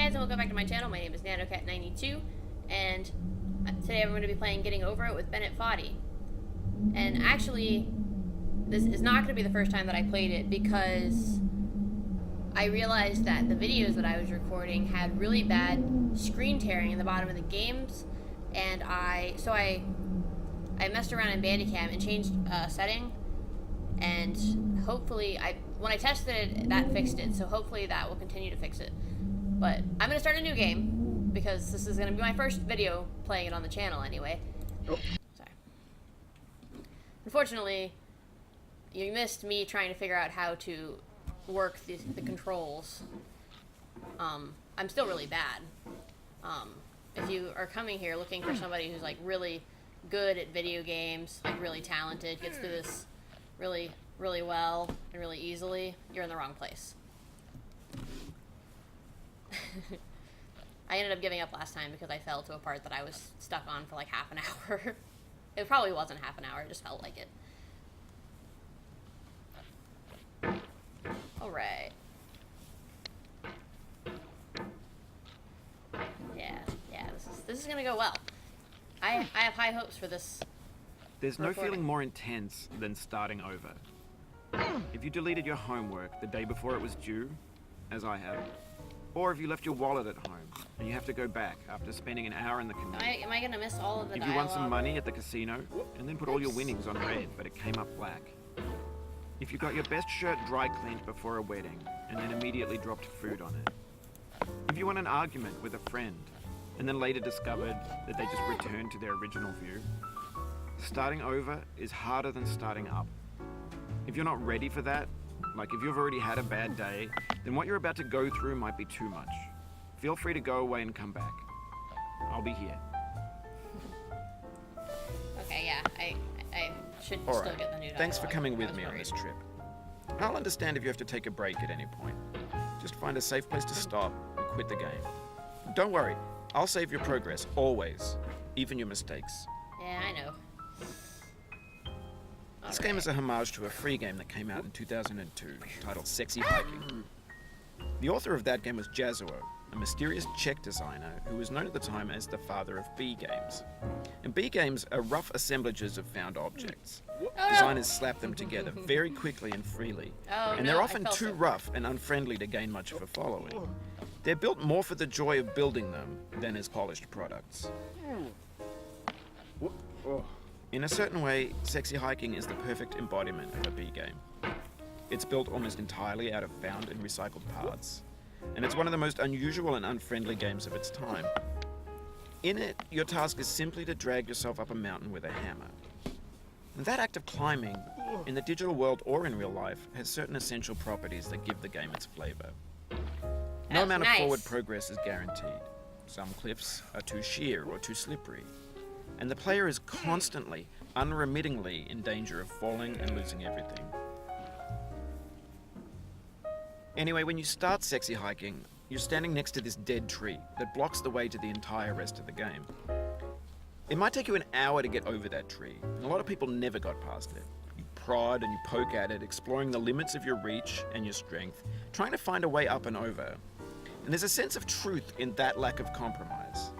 guys, and welcome back to my channel. My name is NanoCat92, and today I'm going to be playing Getting Over It with Bennett Foddy. And actually, this is not going to be the first time that I played it, because I realized that the videos that I was recording had really bad screen tearing in the bottom of the games, and I messed around in Bandicam and changed a setting, and hopefully, when I tested it, that fixed it, so hopefully that will continue to fix it. But I'm going to start a new game, because this is going to be my first video playing it on the channel anyway. Oh. Sorry. Unfortunately, you missed me trying to figure out how to work the controls. I'm still really bad. If you are coming here looking for somebody who's like really good at video games, like really talented, gets through this really well and really easily, you're in the wrong place. I ended up giving up last time because I fell to a part that I was stuck on for like half an hour. It probably wasn't half an hour, it just felt like it. Alright. Yeah, this is gonna go well. I have high hopes for this. There's no feeling more intense than starting over. If you deleted your homework the day before it was due, as I have, or if you left your wallet at home and you have to go back after spending an hour in the commute. Am I gonna miss all of the If dialogue? you won some money at the casino and then put all your winnings on red, but it came up black. If you got your best shirt dry cleaned before a wedding and then immediately dropped food on it. If you won an argument with a friend and then later discovered that they just returned to their original view. Starting over is harder than starting up. If you're not ready for that, like if you've already had a bad day, then what you're about to go through might be too much. Feel free to go away and come back. I'll be here. Okay, yeah, I should All still right. get the new dialogue. Thanks for coming with me on this trip. I'll understand if you have to take a break at any point. Just find a safe place to stop and quit the game. Don't worry, I'll save your progress, always, even your mistakes. Yeah, I know. This game is a homage to a free game that came out in 2002, titled Sexy Hiking. The author of that game was Jazuo, a mysterious Czech designer who was known at the time as the father of B games. And B games are rough assemblages of found objects. Designers slap them together very quickly and freely, and they're often too rough and unfriendly to gain much of a following. They're built more for the joy of building them than as polished products. In a certain way, Sexy Hiking is the perfect embodiment of a B game. It's built almost entirely out of found and recycled parts, and it's one of the most unusual and unfriendly games of its time. In it, your task is simply to drag yourself up a mountain with a hammer. And that act of climbing, in the digital world or in real life, has certain essential properties that give the game its flavor. No amount of forward progress is guaranteed. Some cliffs are too sheer or too slippery, and the player is constantly, unremittingly in danger of falling and losing everything. Anyway, when you start Sexy Hiking, you're standing next to this dead tree that blocks the way to the entire rest of the game. It might take you an hour to get over that tree, and a lot of people never got past it. You prod and you poke at it, exploring the limits of your reach and your strength, trying to find a way up and over. And there's a sense of truth in that lack of compromise.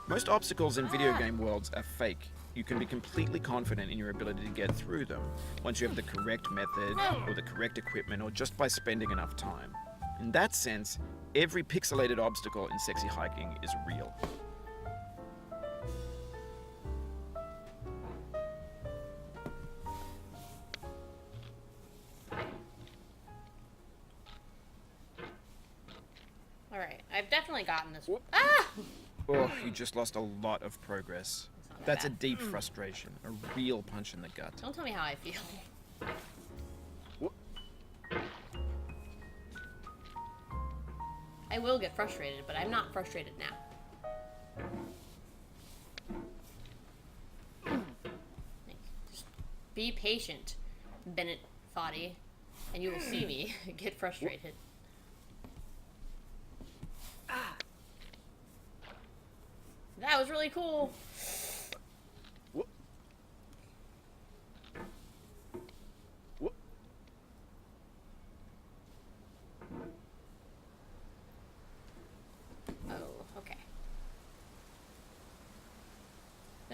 Most obstacles in video game worlds are fake. You can be completely confident in your ability to get through them once you have the correct method or the correct equipment or just by spending enough time. In that sense, every pixelated obstacle in Sexy Hiking is real. Alright, I've definitely gotten this. Ah! Oh, you just lost a lot of progress. That's a deep frustration, a real punch in the gut. Don't tell me how I feel. I will get frustrated, but I'm not frustrated now. Just be patient, Bennett Foddy, and you will see me get frustrated. That was really cool.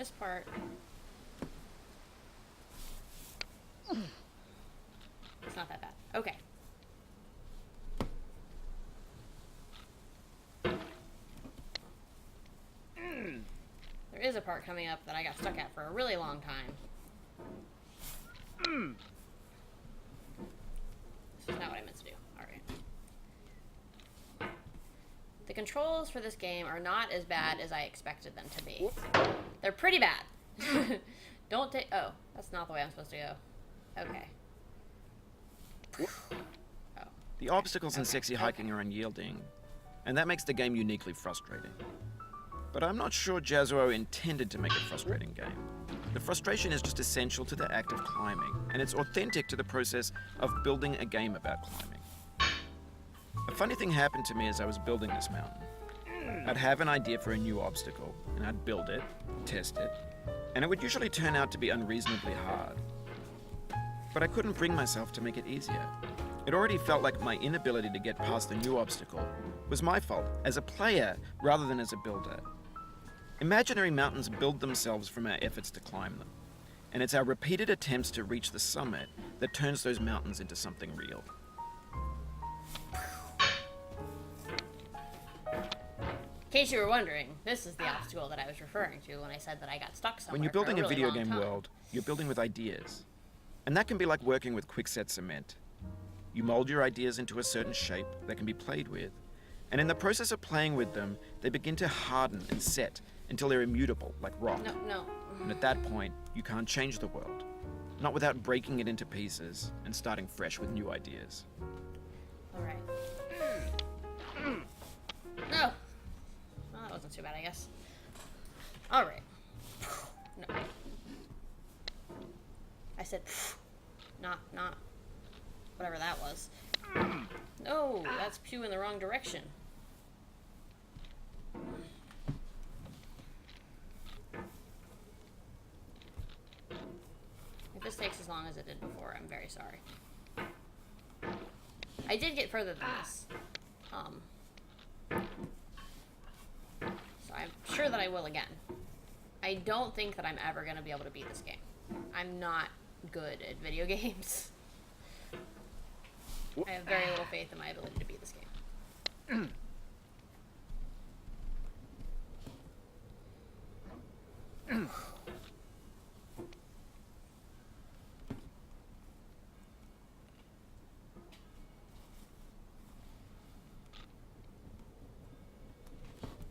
this part... It's not that bad. Okay. There is a part coming up that I got stuck at for a really long time. This is not what I meant to do. Alright. The controls for this game are not as bad as I expected them to be. They're pretty bad. Don't take... Oh, that's not the way I'm supposed to go. Okay. Oh. The obstacles in sexy hiking are unyielding, and that makes the game uniquely frustrating. But I'm not sure Jazuo intended to make a frustrating game. The frustration is just essential to the act of climbing, and it's authentic to the process of building a game about climbing. A funny thing happened to me as I was building this mountain. I'd have an idea for a new obstacle, and I'd build it, test it, and it would usually turn out to be unreasonably hard. But I couldn't bring myself to make it easier. It already felt like my inability to get past the new obstacle was my fault as a player rather than as a builder. Imaginary mountains build themselves from our efforts to climb them, and it's our repeated attempts to reach the summit that turns those mountains into something real. In case you were wondering, this is the obstacle that I was referring to when I said that I got stuck somewhere. When you're building for a really video long game time. world, you're building with ideas. And that can be like working with quickset cement. You mold your ideas into a certain shape that can be played with, and in the process of playing with them, they begin to harden and set until they're immutable, like rock. No. And at that point, you can't change the world. Not without breaking it into pieces and starting fresh with new ideas. Alright. No! Well, that wasn't too bad, I guess. Alright. No. I said, not whatever that was. No, that's pew in the wrong direction. If this takes as long as it did before, I'm very sorry. I did get further than this. So I'm sure that I will again. I don't think that I'm ever going to be able to beat this game. I'm not good at video games. I have very little faith in my ability to beat this game.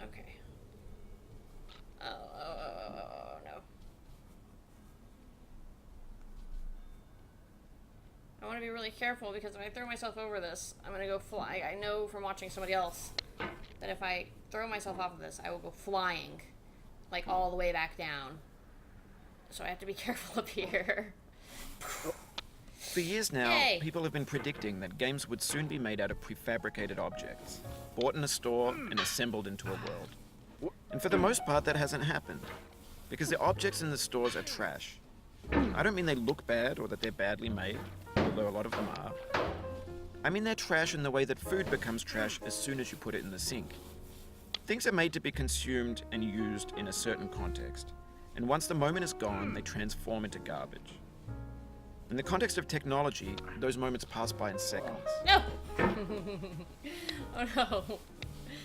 Okay. Oh, no. I want to be really careful because if I throw myself over this, I'm going to go fly. I know from watching somebody else that if I throw myself off of this, I will go flying, like all the way back down. So I have to be careful up here. For years now, Yay. people have been predicting that games would soon be made out of prefabricated objects, bought in a store and assembled into a world. And for the most part, that hasn't happened, because the objects in the stores are trash. I don't mean they look bad or that they're badly made, although a lot of them are. I mean they're trash in the way that food becomes trash as soon as you put it in the sink. Things are made to be consumed and used in a certain context, and once the moment is gone, they transform into garbage. In the context of technology, those moments pass by in seconds. No! Oh no.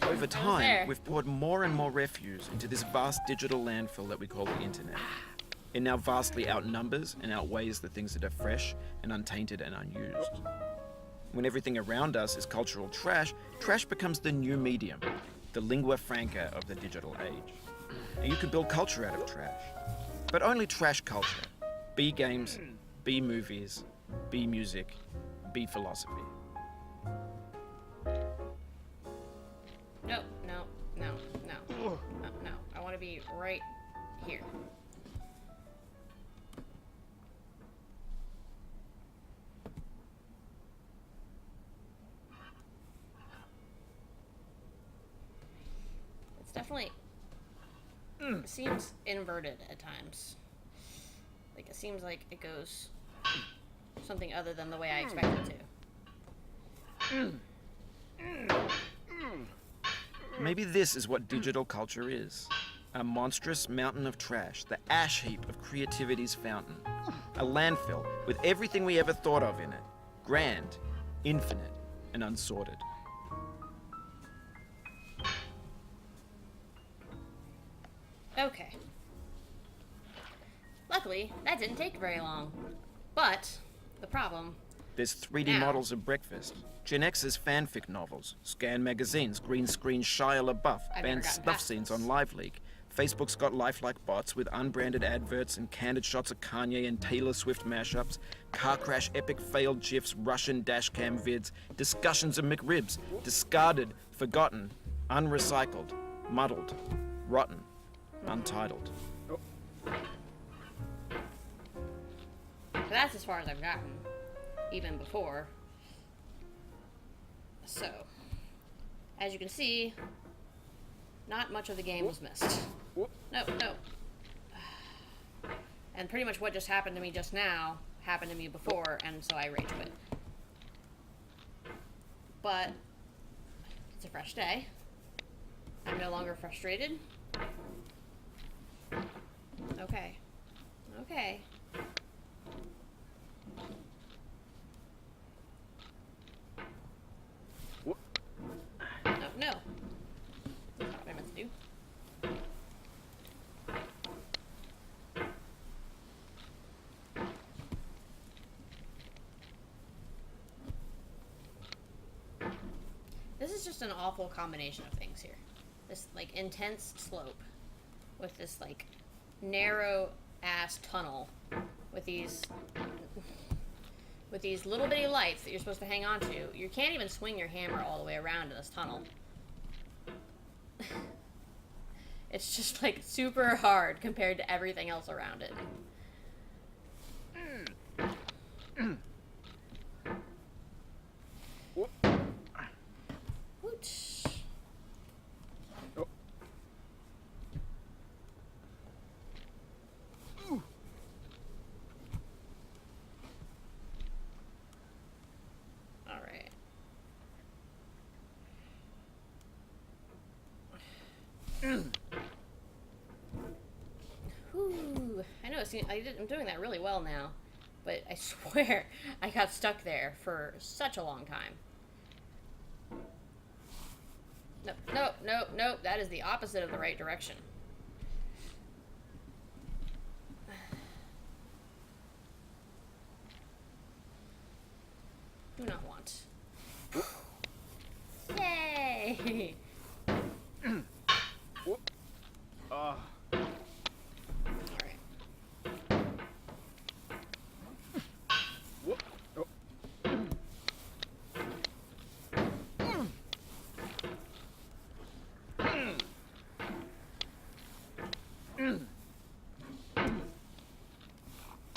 Over there. time, we've poured more and more refuse into this vast digital landfill that we call the internet. It now vastly outnumbers and outweighs the things that are fresh and untainted and unused. When everything around us is cultural trash, trash becomes the new medium, the lingua franca of the digital age. And you can build culture out of trash. But only trash culture. Be games, be movies, be music, be philosophy. No. I want to be right here. It's definitely... It seems inverted at times. Like, it seems like it goes something other than the way I expect it to. Maybe this is what digital culture is. A monstrous mountain of trash, the ash heap of creativity's fountain. A landfill with everything we ever thought of in it. Grand, infinite, and unsorted. Okay. Luckily, that didn't take very long. But, the problem... There's 3D Now. models of breakfast. Gen X's fanfic novels, Scan magazines, green screen Shia LaBeouf, I've never banned gotten stuff past scenes this. on Live Leak. Facebook's got lifelike bots with unbranded adverts and candid shots of Kanye and Taylor Swift mashups, car crash epic failed GIFs, Russian dashcam vids, discussions of McRibs, discarded, forgotten, unrecycled, muddled, rotten, untitled. So that's as far as I've gotten. Even before. So, as you can see, not much of the game was missed. No. And pretty much what just happened to me just now happened to me before, and so I rage quit. But it's a fresh day. I'm no longer frustrated. Okay. No. That's not what I meant to do. This is just an awful combination of things here. This, like, intense slope with this, like, narrow ass tunnel with these little bitty lights that you're supposed to hang on to. You can't even swing your hammer all the way around in this tunnel. It's just, like, super hard compared to everything else around it. Whoosh. Alright. Whew. I know, I'm doing that really well now, but I swear I got stuck there for such a long time. No, that is the opposite of the right direction. Do not want. Yay! Alright.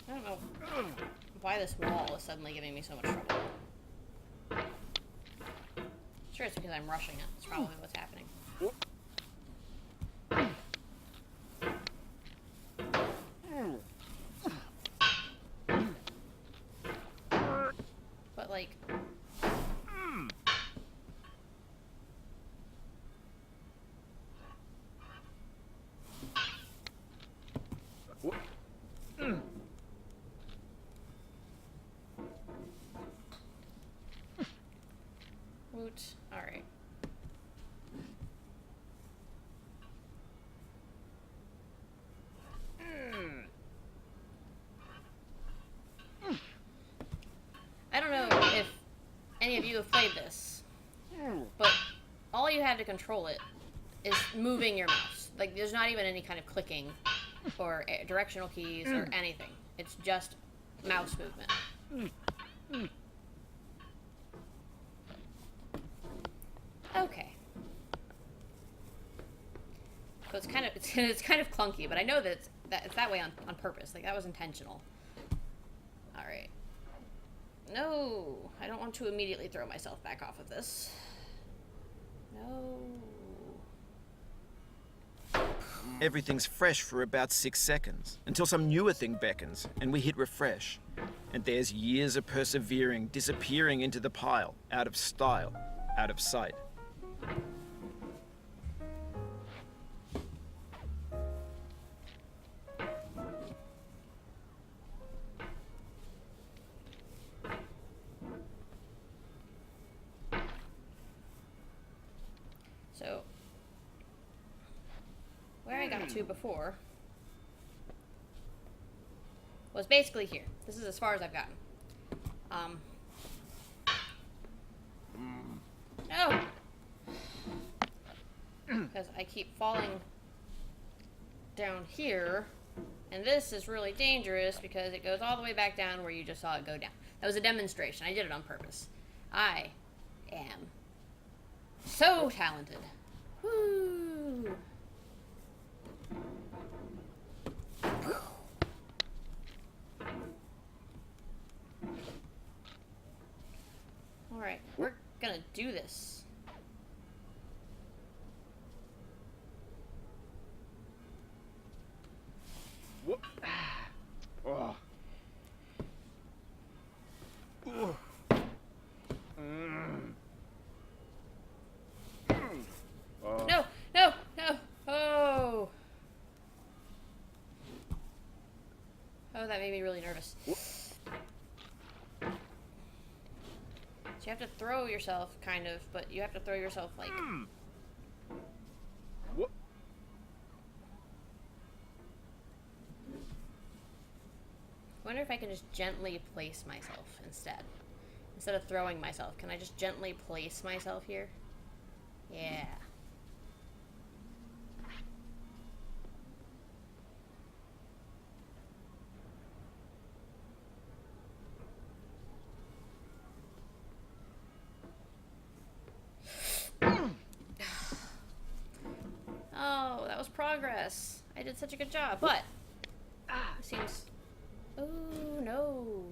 I don't know why this wall is suddenly giving me so much trouble. Sure, it's because I'm rushing it. That's probably what's happening. But, like... Woot. Alright. I don't know if any of you have played this, but all you have to control it is moving your mouse. Like, there's not even any kind of clicking or directional keys or anything. It's just mouse movement. Okay. So it's kind of clunky, but I know that it's that way on purpose. Like, that was intentional. All right. No, I don't want to immediately throw myself back off of this. No. Everything's fresh for about 6 seconds, until some newer thing beckons, and we hit refresh. And there's years of persevering disappearing into the pile, out of style, out of sight. where I got to before was basically here. This is as far as I've gotten. No! Because I keep falling down here, and this is really dangerous because it goes all the way back down where you just saw it go down. That was a demonstration. I did it on purpose. I am so talented. Woo! Alright, we're gonna do this. Whoop. Oh. Ooh. No, no, no. Oh. Oh, that made me really nervous. So you have to throw yourself, kind of, but you have to throw yourself, like... Whoop. I wonder if I can just gently place myself instead. Instead of throwing myself, can I just gently place myself here? Yeah. Oh, that was progress. I did such a good job, but it seems... Oh, no.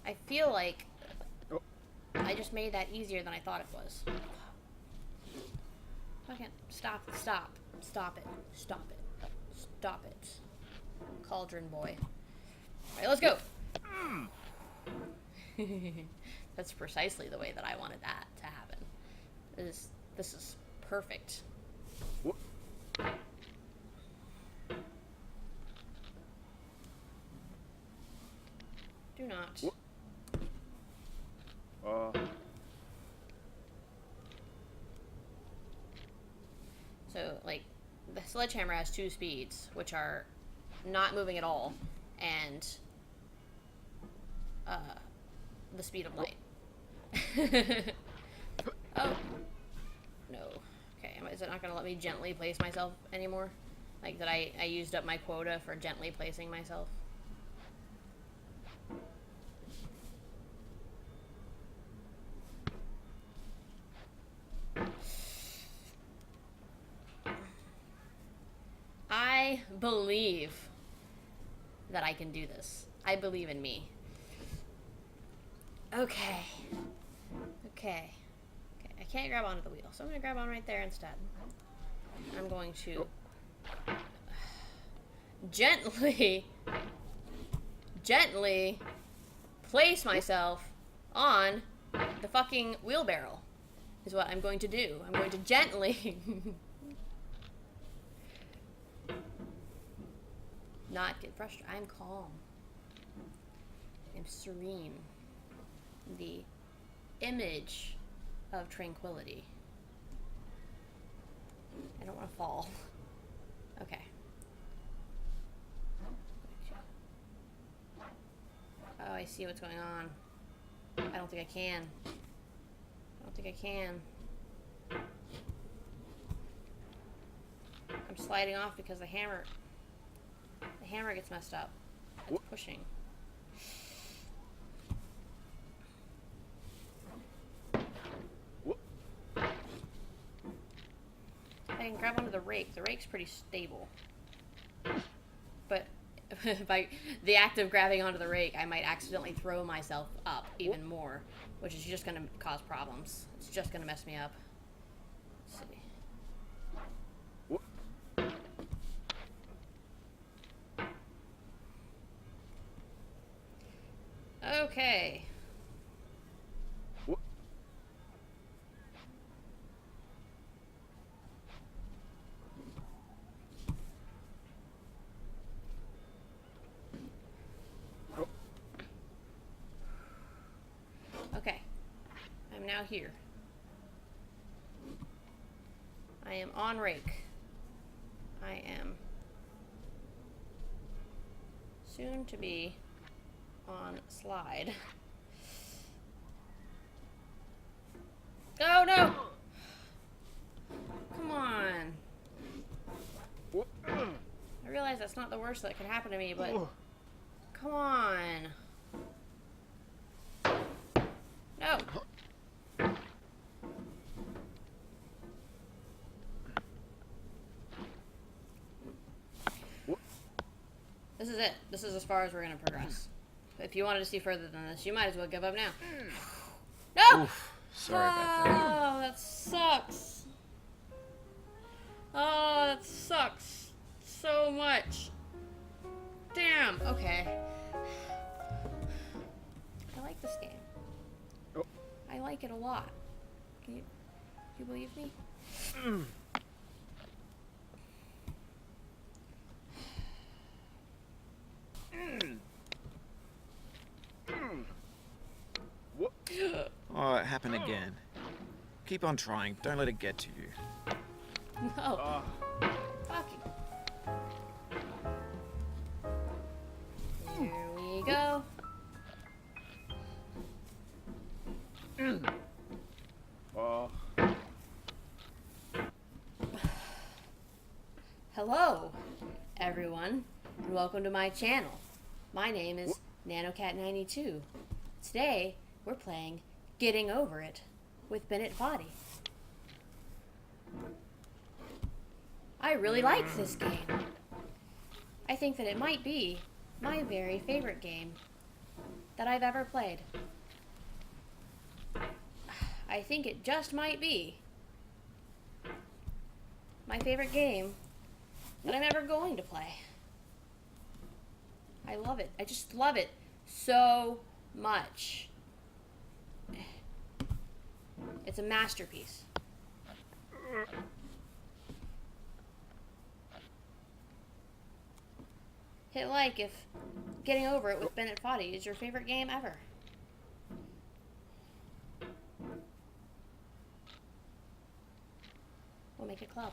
I feel like I just made that easier than I thought it was. I can't... Stop it. Stop it. Stop it. Cauldron boy. Alright, let's go! That's precisely the way that I wanted that to happen. This is perfect. Do not. So, like, the sledgehammer has 2 speeds, which are not moving at all, and the speed of light. Oh. No. Okay, is it not going to let me gently place myself anymore? Like, that I used up my quota for gently placing myself? I believe that I can do this. I believe in me. Okay. I can't grab onto the wheel, so I'm going to grab on right there instead. I'm going to gently place myself on the fucking wheelbarrow is what I'm going to do. I'm going to gently not get frustrated. I'm calm. I'm serene. The image of tranquility. I don't want to fall. Okay. Oh, I see what's going on. I don't think I can. I'm sliding off because the hammer gets messed up. It's pushing. I can grab onto the rake. The rake's pretty stable. But by the act of grabbing onto the rake, I might accidentally throw myself up even more, which is just going to cause problems. It's just going to mess me up. Let's see. Okay. Okay. I'm now here. I am on rake. I am soon to be on slide. Oh no! Come on. I realize that's not the worst that could happen to me, but come on. No. This is it. This is as far as we're going to progress. If you wanted to see further than this, you might as well give up now. No! Oof, sorry about that. Oh, that sucks. Oh, that sucks so much. Damn. Okay. I like this game. Oh. I like it a lot. Can you believe me? Oh, it happened again. Keep on trying. Don't let it get to you. No. Fucking. Here we go. Hello, everyone, and welcome to my channel. My name is NanoCat92. Today, we're playing Getting Over It with Bennett Foddy. I really like this game. I think that it might be my very favorite game that I've ever played. I think it just might be my favorite game that I'm ever going to play. I love it. I just love it so much. It's a masterpiece. Hit like if Getting Over It with Bennett Foddy is your favorite game ever. We'll make a club.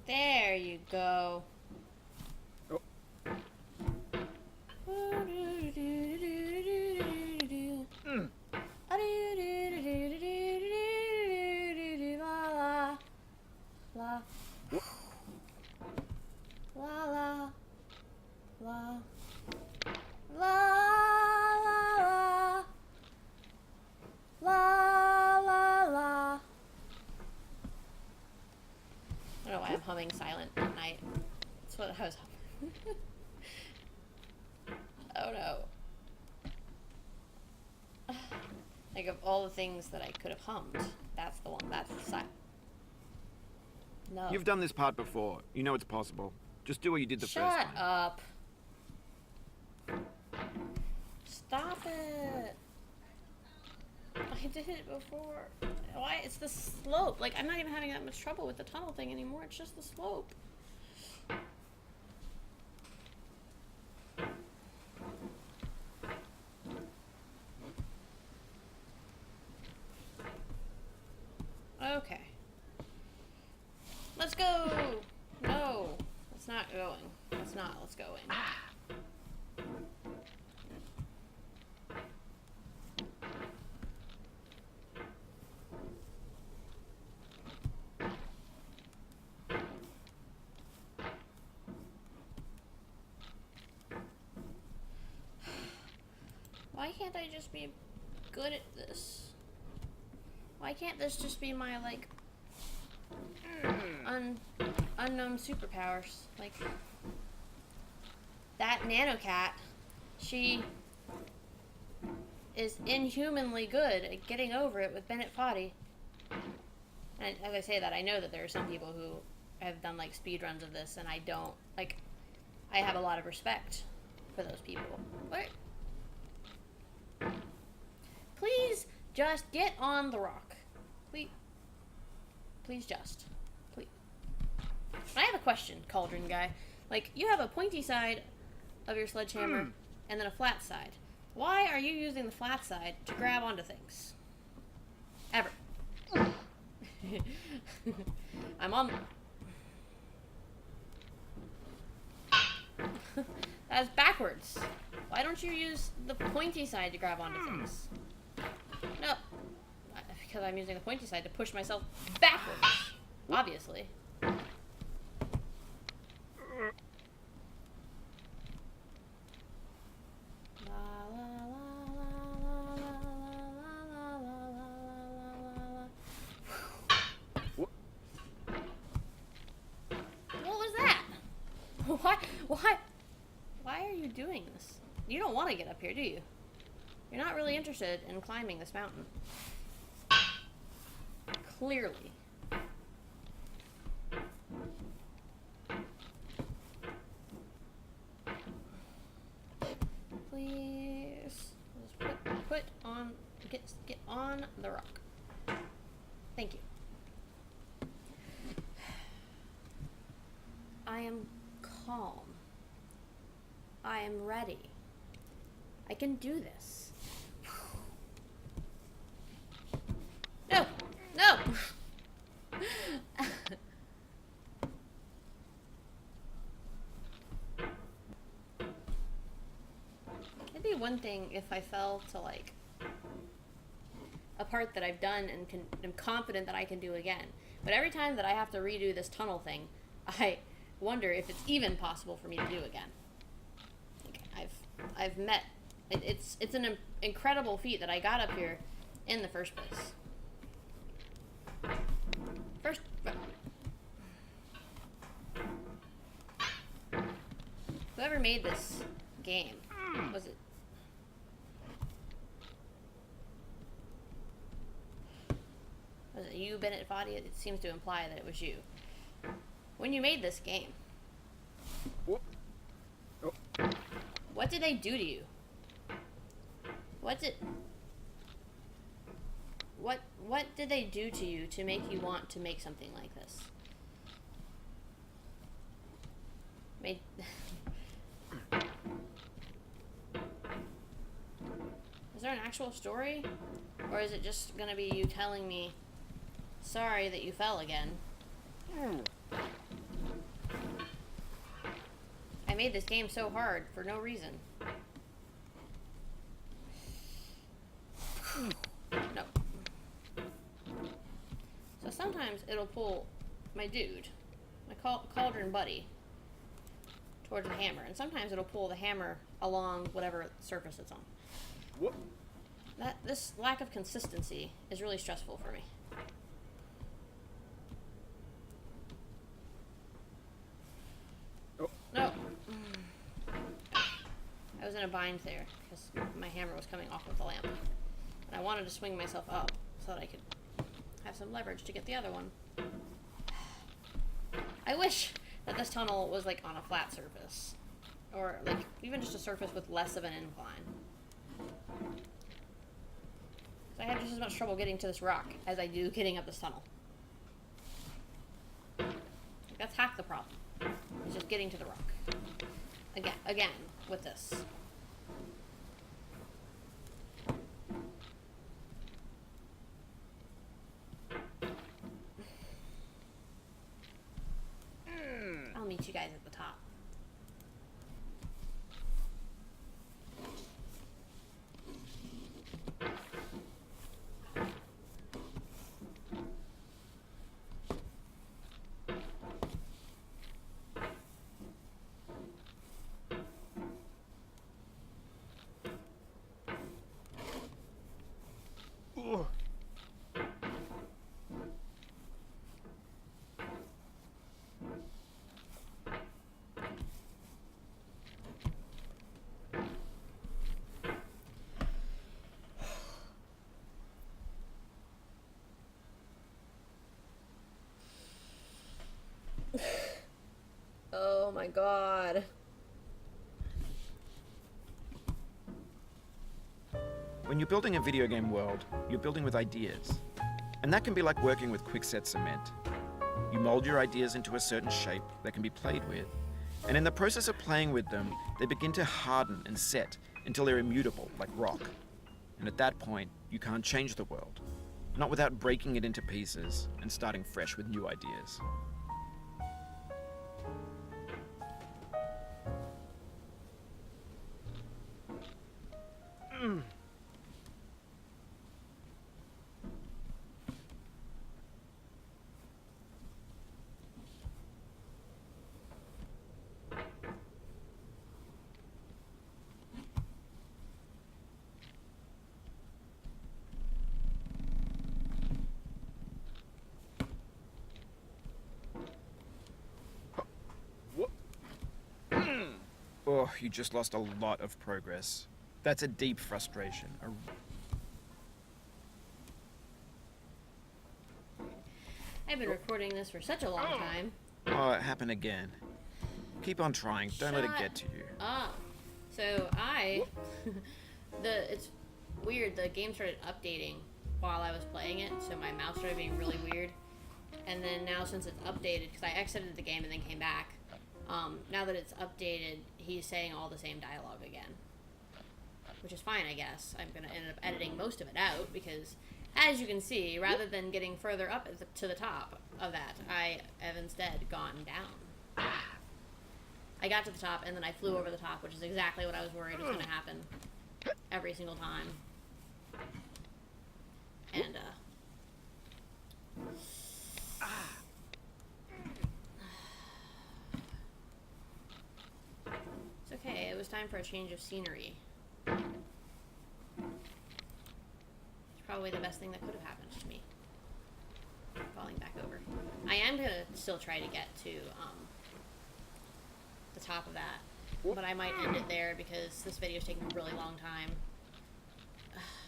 There you go. I don't know why I'm humming silent at night. That's what I was humming. Oh no. Like of all the things that I could have hummed, that's the one. That's the silent. No. You've done this part before. You know it's possible. Just do what you did the first time. Shut up. Stop it. I did it before. Why? It's the slope. Like, I'm not even having that much trouble with the tunnel thing anymore. It's just the slope. Okay. Let's go. No. It's not going. It's not. Let's go in. Why can't I just be good at this? Why can't this just be my, like, unknown superpowers? Like, that NanoCat, she is inhumanly good at getting over it with Bennett Foddy. And as I say that, I know that there are some people who have done, like, speedruns of this, and I don't, like, I have a lot of respect for those people. What? Just get on the rock. Please. Please just. Please. I have a question, Cauldron Guy. Like, you have a pointy side of your sledgehammer and then a flat side. Why are you using the flat side to grab onto things? Ever. I'm on... That's backwards. Why don't you use the pointy side to grab onto things? No. Because I'm using the pointy side to push myself backwards. Obviously. What was that? Why are you doing this? You don't want to get up here, do you? You're not really interested in climbing this mountain. Clearly. Please. Just put on, get on the rock. Thank you. I am calm. I am ready. I can do this. No! No! It'd be one thing if I fell to, like, a part that I've done and am confident that I can do again. But every time that I have to redo this tunnel thing, I wonder if it's even possible for me to do again. Like, I've met... It's an incredible feat that I got up here in the first place. Whoever made this game, was it you, Bennett Foddy? It seems to imply that it was you. When you made this game, what did they do to you? What did they do to you to make you want to make something like this? Is there an actual story? Or is it just gonna be you telling me, sorry that you fell again? I made this game so hard for no reason. No. So sometimes it'll pull my dude, my cauldron buddy, towards the hammer, and sometimes it'll pull the hammer along whatever surface it's on. What? This lack of consistency is really stressful for me. Oh. No. I was in a bind there because my hammer was coming off with the lamp. And I wanted to swing myself up so that I could have some leverage to get the other one. I wish that this tunnel was like on a flat surface. Or like even just a surface with less of an incline. I have just as much trouble getting to this rock as I do getting up this tunnel. Like, that's half the problem. It's just getting to the rock. Again, with this. I'll meet you guys at the top. When you're building a video game world, you're building with ideas. And that can be like working with quickset cement. You mold your ideas into a certain shape that can be played with, and in the process of playing with them, they begin to harden and set until they're immutable, like rock. And at that point, you can't change the world. Not without breaking it into pieces and starting fresh with new ideas. Oh, you just lost a lot of progress. That's a deep frustration. I've been recording this for such a long time. Oh, it happened again. Keep on trying. Don't let it get to you. So it's weird. The game started updating while I was playing it, so my mouse started being really weird. And then now since it's updated, because I exited the game and then came back, now that it's updated, he's saying all the same dialogue again. Which is fine, I guess. I'm going to end up editing most of it out, because, as you can see, rather than getting further up to the top of that, I have instead gone down. I got to the top, and then I flew over the top, which is exactly what I was worried was going to happen every single time. And, it's okay, it was time for a change of scenery. It's probably the best thing that could have happened to me. Falling back over. I am gonna still try to get to, the top of that. But I might end it there because this video is taking a really long time.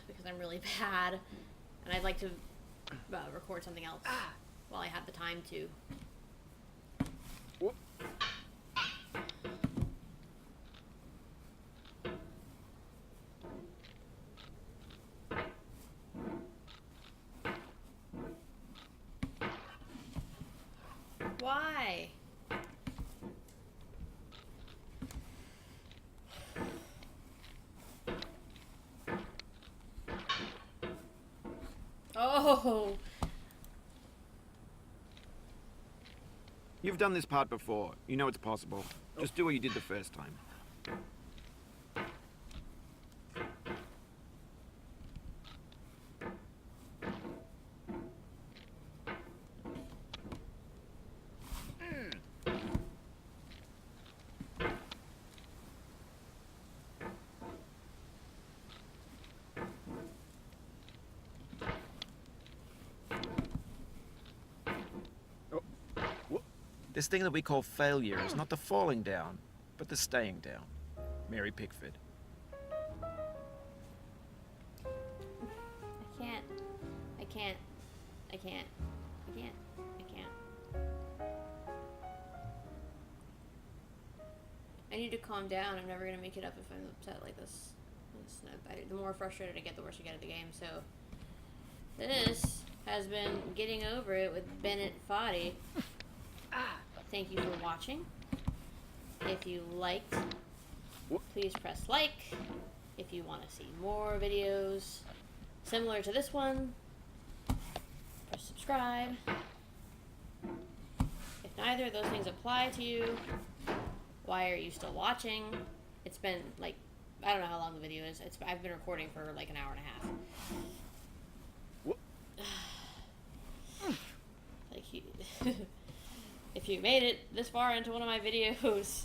Because I'm really bad. And I'd like to record something else while I have the time to. Why? Oh. You've done this part before. You know it's possible. Just do what you did the first time. This thing that we call failure is not the falling down, but the staying down. Mary Pickford. I can't. I need to calm down. I'm never gonna make it up if I'm upset like this. The more frustrated I get, the worse I get at the game. So this has been Getting Over It with Bennett Foddy. Thank you for watching. If you liked, please press like. If you want to see more videos similar to this one, press subscribe. If neither of those things apply to you, why are you still watching? It's been like, I don't know how long the video is. I've been recording for like an hour and a half. If you made it this far into one of my videos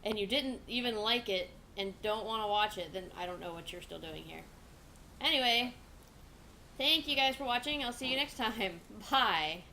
and you didn't even like it and don't want to watch it, then I don't know what you're still doing here. Anyway, thank you guys for watching. I'll see you next time. Bye.